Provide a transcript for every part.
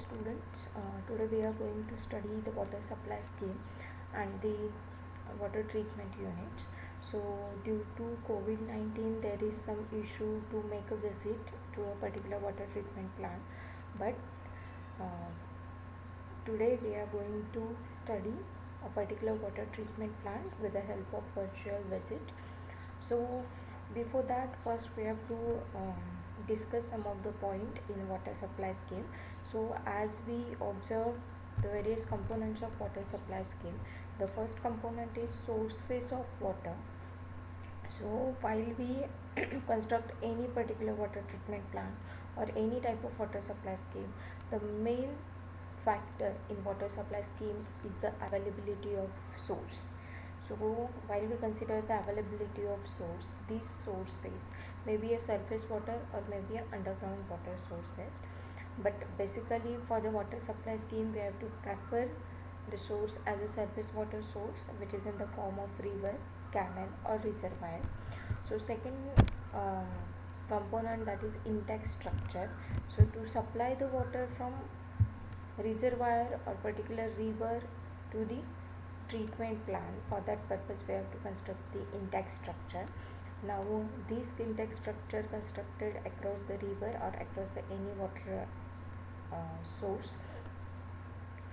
students. Today we are going to study the water supply scheme and the water treatment units. So due to COVID-19 there is some issue to make a visit to a particular water treatment plant, but uh, today we are going to study a particular water treatment plant with the help of virtual visit. So before that, first we have to discuss some of the point in water supply scheme. So as we observe the various components of water supply scheme, the first component is sources of water. So while we construct any particular water treatment plant or any type of water supply scheme, the main factor in water supply scheme is the availability of source. So while we consider the availability of source, these sources may be a surface water or maybe a underground water sources. But basically for the water supply scheme we have to prefer the source as a surface water source which is in the form of river, canal or reservoir. So second uh, component, that is intake structure. So to supply the water from reservoir or particular river to the treatment plant, for that purpose we have to construct the intake structure. Now this intake structure constructed across the river or across the any water source.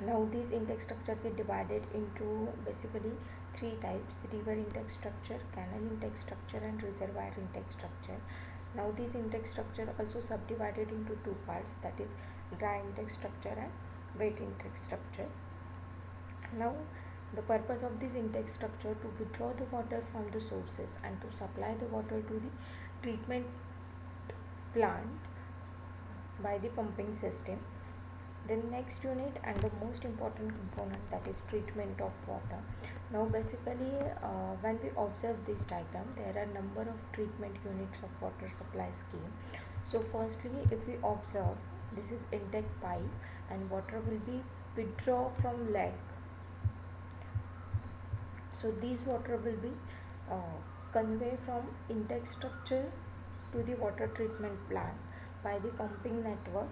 Now these intake structure get divided into basically three types: river intake structure, canal intake structure and reservoir intake structure. Now these intake structure also subdivided into two parts, that is dry intake structure and wet intake structure. Now the purpose of this intake structure to withdraw the water from the sources and to supply the water to the treatment plant by the pumping system. The next unit and the most important component, that is treatment of water. Now basically when we observe this diagram, there are number of treatment units of water supply scheme. So firstly if we observe, this is intake pipe and water will be withdraw from leg. So these water will be conveyed from intake structure to the water treatment plant by the pumping network.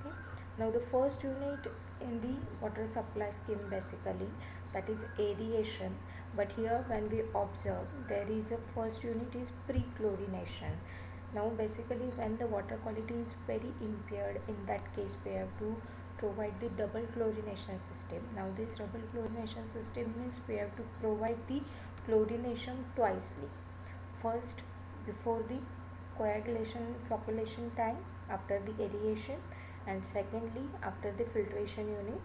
Okay. Now the first unit in the water supply scheme basically, that is aeration. But here when we observe, there is a first unit is pre-chlorination. Now basically when the water quality is very impaired, in that case we have to provide the double chlorination system. Now this double chlorination system means we have to provide the chlorination twicely. First before the coagulation flocculation time after the aeration, and secondly after the filtration unit.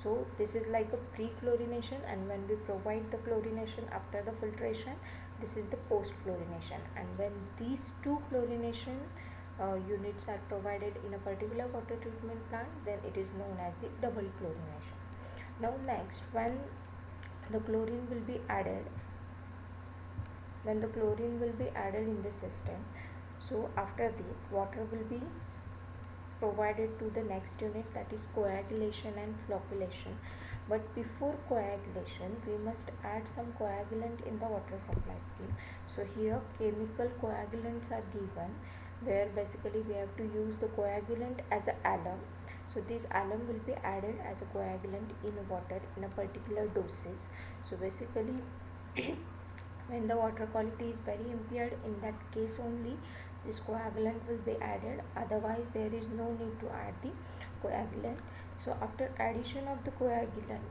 So this is like a pre-chlorination, and when we provide the chlorination after the filtration, this is the post-chlorination. And when these two chlorination units are provided in a particular water treatment plant, then it is known as the double chlorination. Now next, the chlorine will be added when the chlorine will be added in the system, so after that water will be provided to the next unit, that is coagulation and flocculation. But before coagulation we must add some coagulant in the water supply scheme. So here chemical coagulants are given, where basically we have to use the coagulant as a alum. So this alum will be added as a coagulant in water in a particular doses. So basically when the water quality is very impaired, in that case only this coagulant will be added, otherwise there is no need to add the coagulant. So after addition of the coagulant,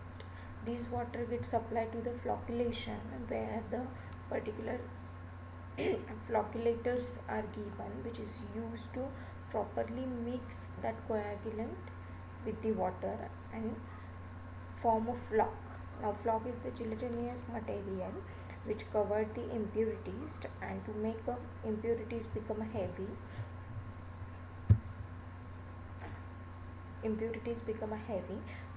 this water gets supplied to the flocculation, where the particular flocculators are given, which is used to properly mix that coagulant with the water and form a flock. Now flock is the gelatinous material which covered the impurities, and to make the impurities become heavy,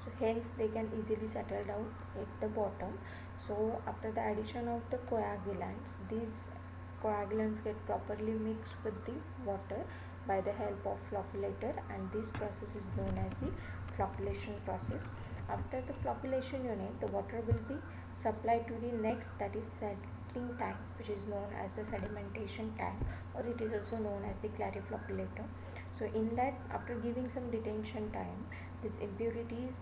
so hence they can easily settle down at the bottom. So after the addition of the coagulants, these coagulants get properly mixed with the water by the help of flocculator, and this process is known as the flocculation process. After the flocculation unit, the water will be supplied to the next, that is settling tank, which is known as the sedimentation tank, or it is also known as the clariflocculator. So in that, after giving some detention time, these impurities,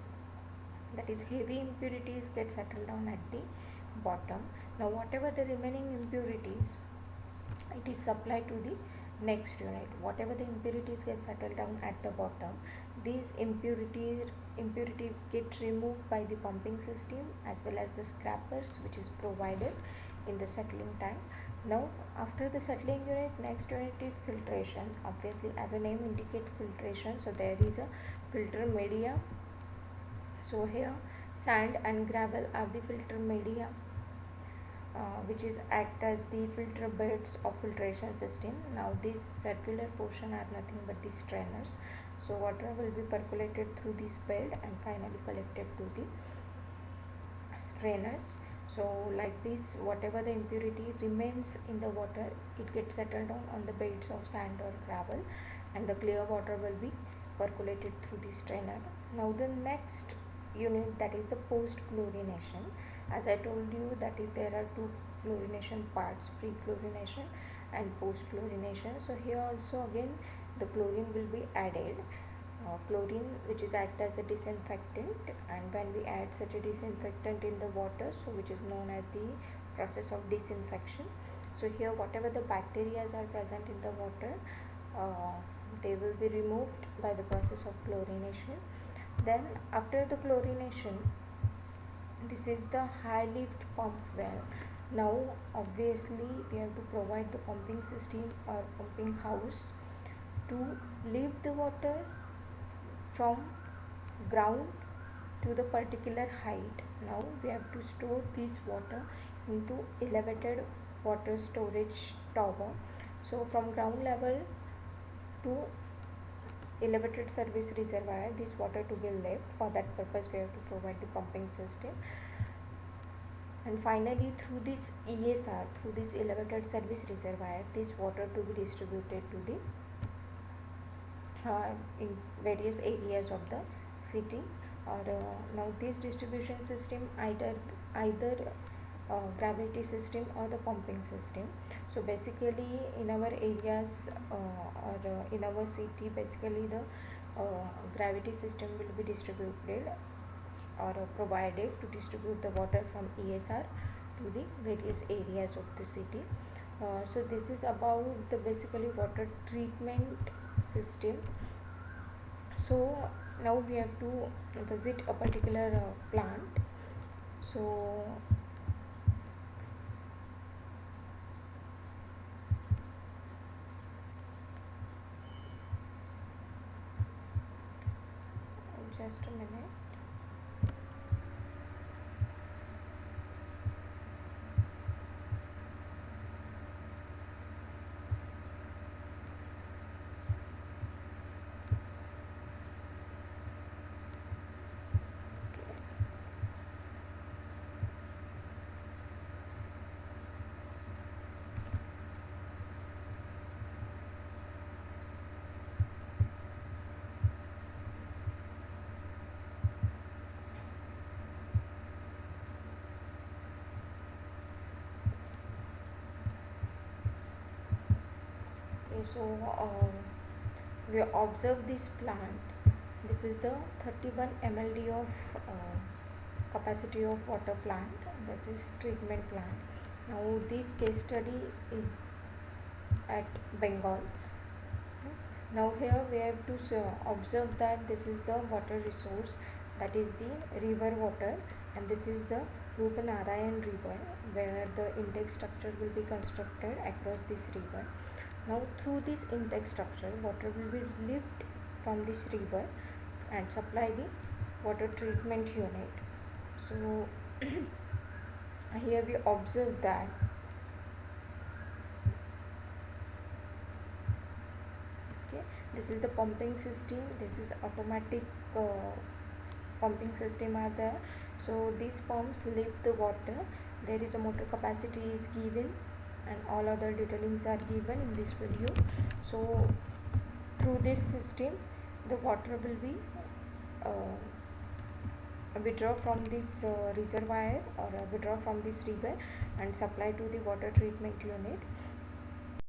that is heavy impurities, get settled down at the bottom. Now whatever the remaining impurities, it is supplied to the next unit. Whatever the impurities get settled down at the bottom, these impurities get removed by the pumping system as well as the scrappers which is provided in the settling tank. Now after the settling unit, next unit is filtration. Obviously, as a name indicates, filtration, so there is a filter media. So here sand and gravel are the filter media, which is act as the filter beds of filtration system. Now this circular portion are nothing but the strainers. So water will be percolated through this bed and finally collected to the strainers. So like this, whatever the impurity remains in the water, it gets settled down on the beds of sand or gravel, and the clear water will be percolated through the strainer. Now the next unit, that is the post chlorination. As I told you, that is there are two chlorination parts, pre chlorination and post chlorination. So here also again the chlorine will be added, chlorine which is act as a disinfectant, and when we add such a disinfectant in the water, so which is known as the process of disinfection. So here whatever the bacteria are present in the water, uh, they will be removed by the process of chlorination. Then after the chlorination, this is the high lift pump well. Now obviously we have to provide the pumping system or pumping house to lift the water from ground to the particular height. Now we have to store this water into elevated water storage tower. So from ground level to elevated service reservoir, this water to be left. For that purpose we have to provide the pumping system, and finally through this ESR, through this elevated service reservoir, this water to be distributed to the in various areas of the city. Or now this distribution system, either gravity system or the pumping system. So basically in our areas, or in our city, basically the gravity system will be distributed or provided to distribute the water from ESR to the various areas of the city. So this is about the basically water treatment system. So now we have to visit a particular plant. So just a minute. Okay, so we observe this plant. This is the 31 mld of capacity of water plant, that is treatment plant. Now this case study is at Bengal. Now here we have to observe that this is the water resource, that is the river water, and this is the Rupanarayan river, where the intake structure will be constructed across this river. Now through this intake structure, water will be lifted from this river and supply the water treatment unit. So here we observe that okay, this is the pumping system, this is automatic pumping system are there. So these pumps lift the water, there is a motor capacity is given, and all other detailings are given in this video. So through this system the water will be withdraw from this reservoir, or withdraw from this river and supply to the water treatment unit.